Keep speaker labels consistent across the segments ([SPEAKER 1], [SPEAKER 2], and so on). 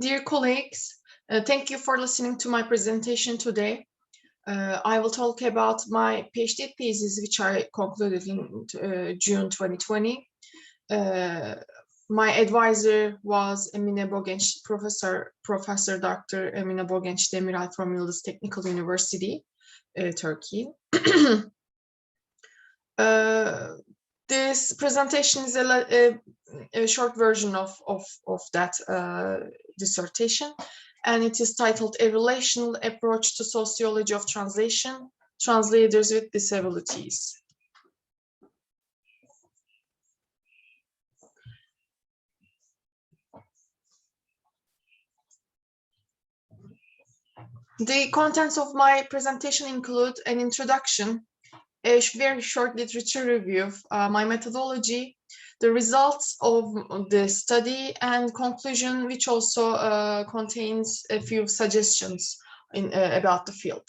[SPEAKER 1] Dear colleagues, thank you for listening to my presentation today. I will talk about my PhD thesis, which I concluded in June 2020. My advisor was Emine Bogenç, Professor Dr. Emine Bogenç Demiray from Yildiz Technical University, Turkey. This presentation is a short version of that dissertation, and it is titled A Relational Approach to Sociology of Translation, Translators with Disabilities. The contents of my presentation include an introduction, a very short literature review of my methodology, the results of the study, and conclusion, which also contains a few suggestions about the field.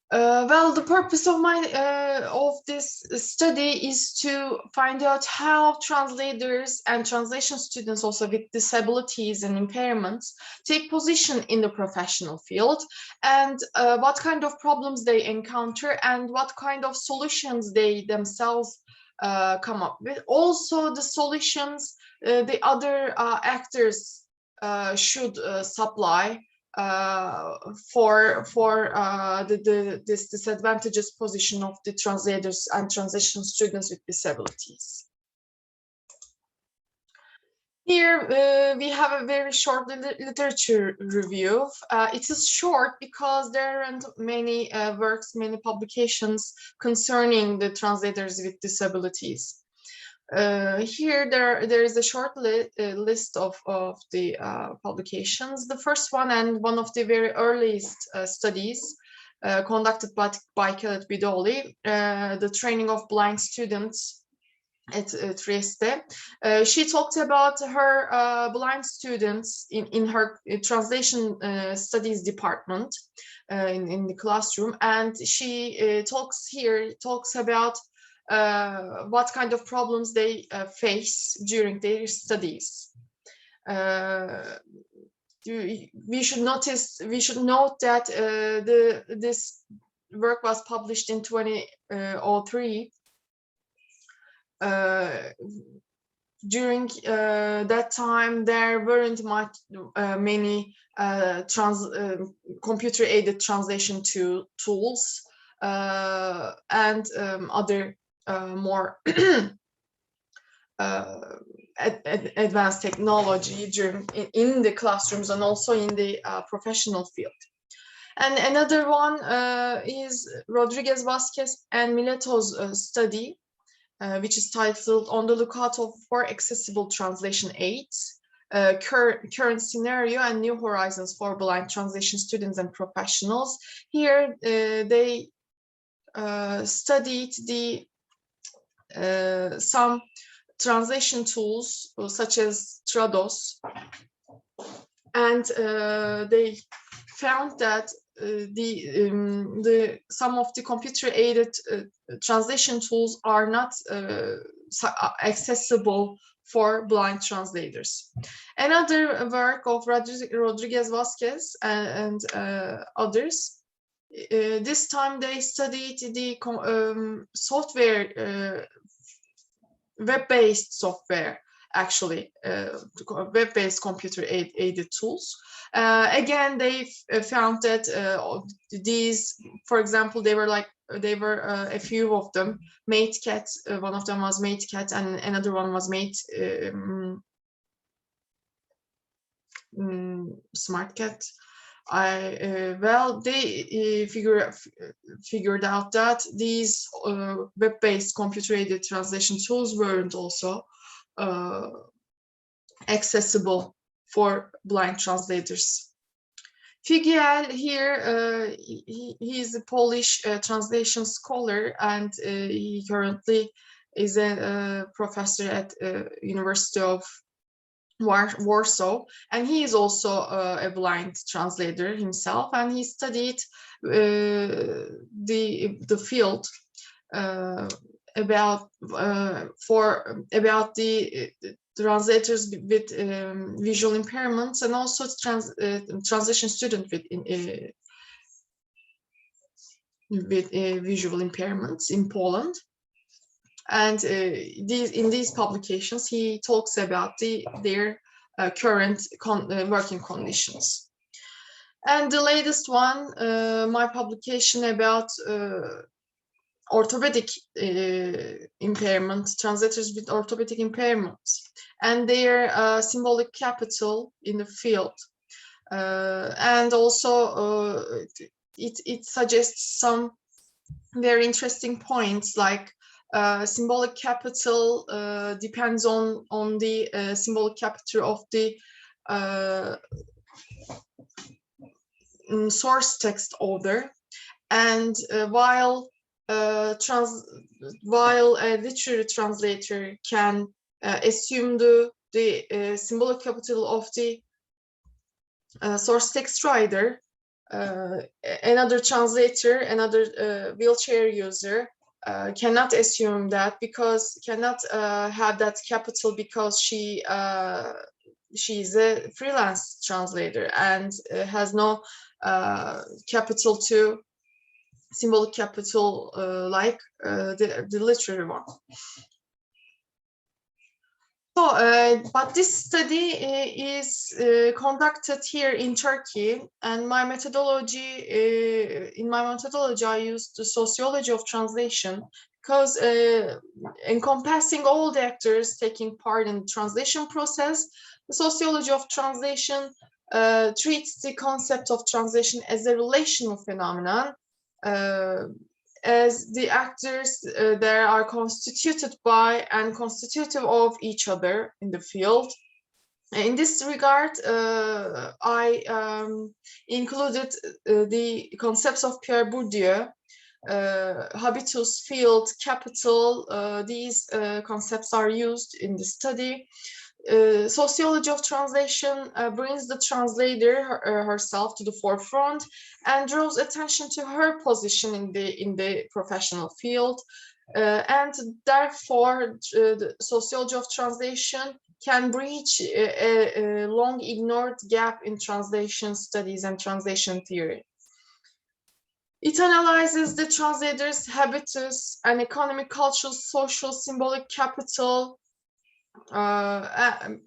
[SPEAKER 1] Well, the purpose of this study is to find out how translators and translation students also with disabilities and impairments take position in the professional field, and what kind of problems they encounter and what kind of solutions they themselves come up with. Also, the solutions the other actors should supply for this disadvantageous position of the translators and translation students with disabilities. Here we have a very short literature review. It is short because there aren't many works, many publications concerning the translators with disabilities. Here there is a short list of the publications. The first one, and one of the very earliest studies conducted by Kirklareli University, the training of blind students at Trieste. She talked about her blind students in her translation studies department in the classroom, and she talks about what kind of problems they face during their studies. We should note that this work was published in 2003. During that time, there weren't many computer-aided translation tools and other more advanced technology in the classrooms and also in the professional field. And another one is Rodriguez Vasquez and Mileto's study, which is titled On the Lookout for Accessible Translation Aids, Current Scenario and New Horizons for Blind Translation Students and Professionals. Here they studied some translation tools such as Trados, and they found that some of the computer-aided translation tools are not accessible for blind translators. Another work of Rodriguez Vasquez and others. This time they studied the software, web-based software, actually, web-based computer-aided tools. Again, they found that these, for example, they were a few of them. MateCat, one of them was MateCat, and another one was SmartCat. Well, they figured out that these web-based computer-aided translation tools weren't also accessible for blind translators. Figiel here, he is a Polish translation scholar, and he currently is a professor at University of Warsaw, and he is also a blind translator himself, and he studied the field about the translators with visual impairments, and also translation student with visual impairments in Poland. And in these publications, he talks about their current working conditions. And the latest one, my publication about orthopedic impairment, translators with orthopedic impairments, and their symbolic capital in the field. And also it suggests some very interesting points, like symbolic capital depends on the symbolic capital of the source text order, and while a literary translator can assume the symbolic capital of the source text writer, another translator, another wheelchair user cannot assume that, because cannot have that capital, because she is a freelance translator and has no capital to symbolic capital like the literary one. So, but this study is conducted here in Turkey, and my methodology, in my methodology, I used the sociology of translation, because encompassing all the actors taking part in the translation process, the sociology of translation treats the concept of translation as a relational phenomenon, as the actors there are constituted by and constitutive of each other in the field. In this regard, I included the concepts of Pierre Bourdieu, habitus, field, capital. These concepts are used in the study. Sociology of translation brings the translator herself to the forefront and draws attention to her position in the professional field, and therefore the sociology of translation can breach a long ignored gap in translation studies and translation theory. It analyzes the translator's habitus and economic, cultural, social, symbolic capital, and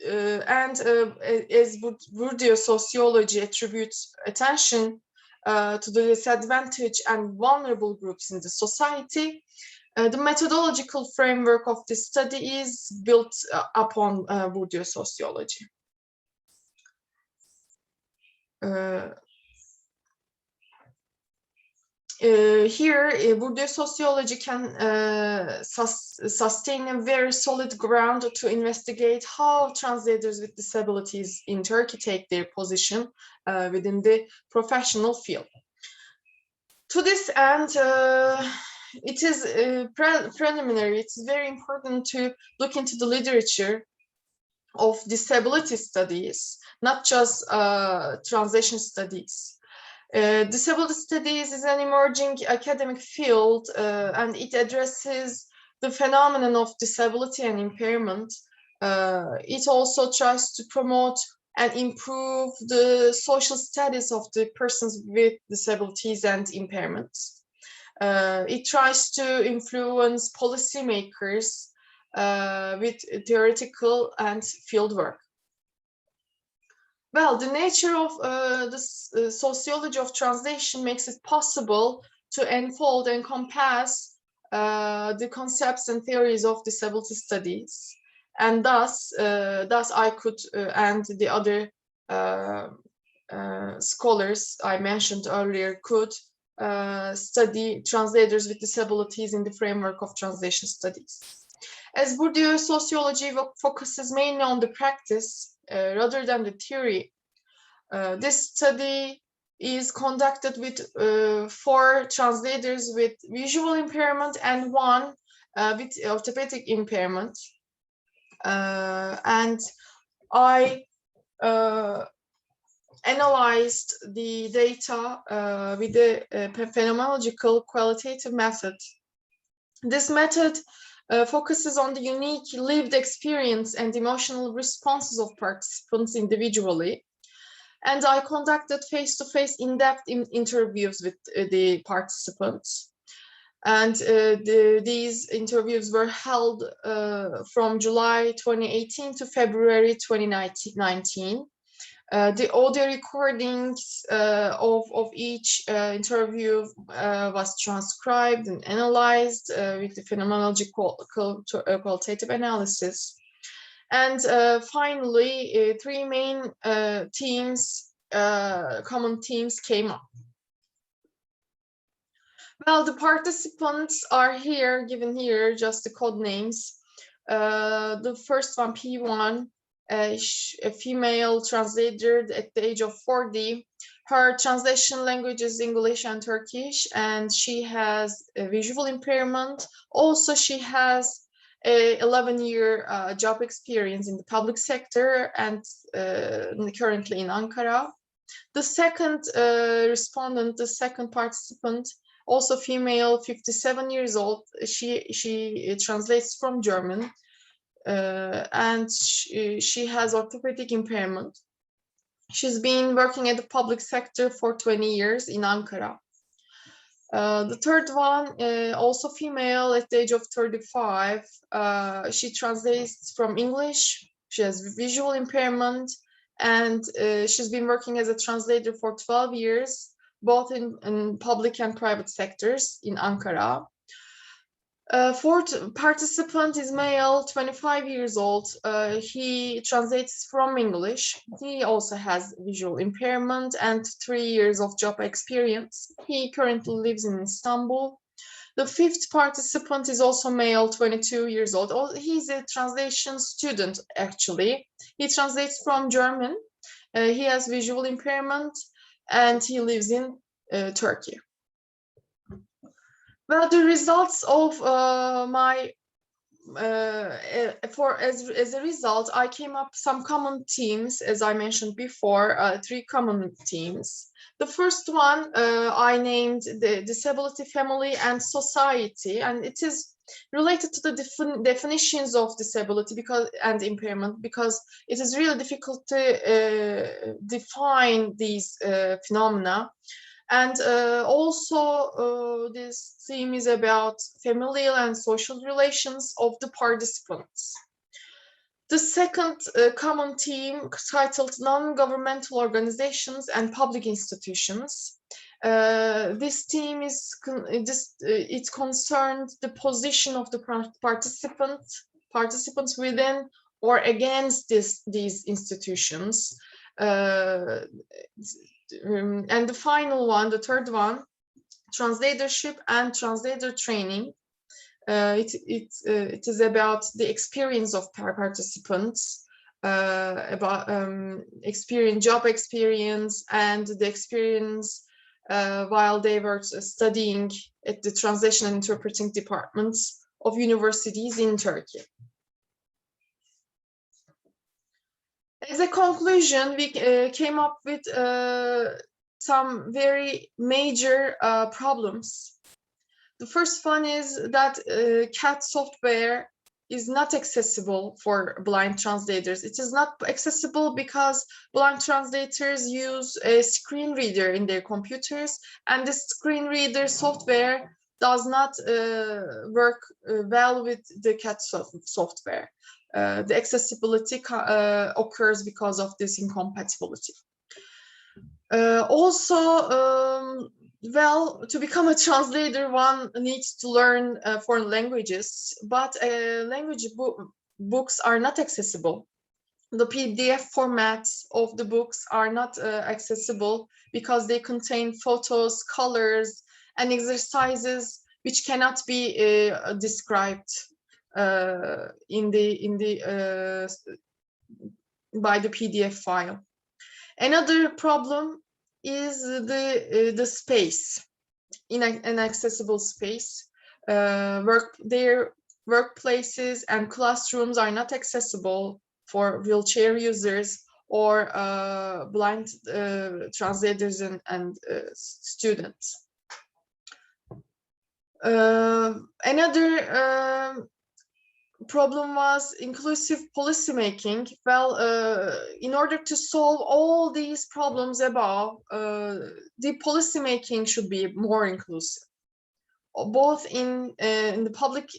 [SPEAKER 1] as Bourdieu Sociology attributes attention to the disadvantaged and vulnerable groups in the society, the methodological framework of this study is built upon Bourdieu Sociology. Here, Bourdieu Sociology can sustain a very solid ground to investigate how translators with disabilities in Turkey take their position within the professional field. To this end, it is preliminary. It's very important to look into the literature of disability studies, not just translation studies. Disability studies is an emerging academic field, and it addresses the phenomenon of disability and impairment. It also tries to promote and improve the social status of the persons with disabilities and impairments. It tries to influence policymakers with theoretical and field work. Well, the nature of the sociology of translation makes it possible to enfold and encompass the concepts and theories of disability studies, and thus I could and the other scholars I mentioned earlier could study translators with disabilities in the framework of translation studies. As Bourdieu Sociology focuses mainly on the practice rather than the theory, this study is conducted with 4 translators with visual impairment and 1 with orthopedic impairment. And I analyzed the data with the phenomenological qualitative method. This method focuses on the unique lived experience and emotional responses of participants individually. And I conducted face-to-face in-depth interviews with the participants. And these interviews were held from July 2018 to February 2019. The audio recordings of each interview was transcribed and analyzed with the phenomenological qualitative analysis. And finally, three main common themes came up. Well, the participants are here, given here, just the code names. The first one, P1, a female translator at the age of 40. Her translation language is English and Turkish, and she has a visual impairment. Also, she has a 11-year job experience in the public sector and currently in Ankara. The second respondent, the second participant, also female, 57 years old. She translates from German, and she has orthopedic impairment. She's been working at the public sector for 20 years in Ankara. The third one, also female at the age of 35. She translates from English. She has visual impairment, and she's been working as a translator for 12 years, both in public and private sectors in Ankara. Fourth participant is male, 25 years old. He translates from English. He also has visual impairment and 3 years of job experience. He currently lives in Istanbul. The fifth participant is also male, 22 years old. He's a translation student, actually. He translates from German. He has visual impairment, and he lives in Turkey. Well, the results of as a result, I came up some common themes, as I mentioned before, 3 common themes. The first one I named the disability, family, and society, and it is related to the definitions of disability and impairment, because it is really difficult to define these phenomena. And also this theme is about familial and social relations of the participants. The second common theme, titled Non-Governmental Organizations and Public Institutions. This theme is it concerned the position of the participants within or against these institutions. And the final one, the third one, translatorship and translator training. It is about the experience of participants, about job experience, and the experience while they were studying at the translation and interpreting departments of universities in Turkey. As a conclusion, we came up with some very major problems. The first one is that CAT software is not accessible for blind translators. It is not accessible because blind translators use a screen reader in their computers, and the screen reader software does not work well with the CAT software. The accessibility occurs because of this incompatibility. Well, to become a translator, one needs to learn foreign languages, but language books are not accessible. The PDF formats of the books are not accessible because they contain photos, colors, and exercises which cannot be described by the PDF file. Another problem is the space, inaccessible space. Their workplaces and classrooms are not accessible for wheelchair users or blind translators and students. Another problem was inclusive policymaking. Well, in order to solve all these problems above, the policymaking should be more inclusive, both in the public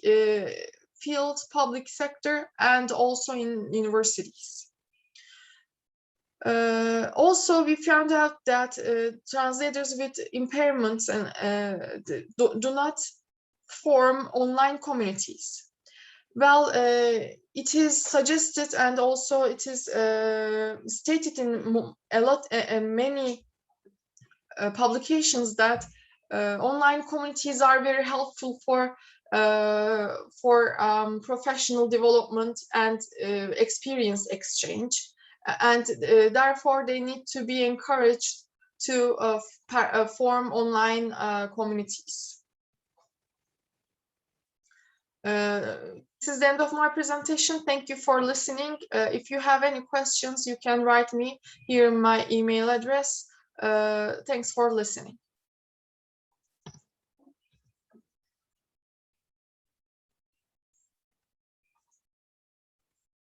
[SPEAKER 1] field, public sector, and also in universities. Also, we found out that translators with impairments and do not form online communities. Well, it is suggested, and also it is stated in many publications that online communities are very helpful for professional development and experience exchange, and therefore they need to be encouraged to form online communities. This is the end of my presentation. Thank you for listening. If you have any questions, you can write me here in my email address. Thanks for listening.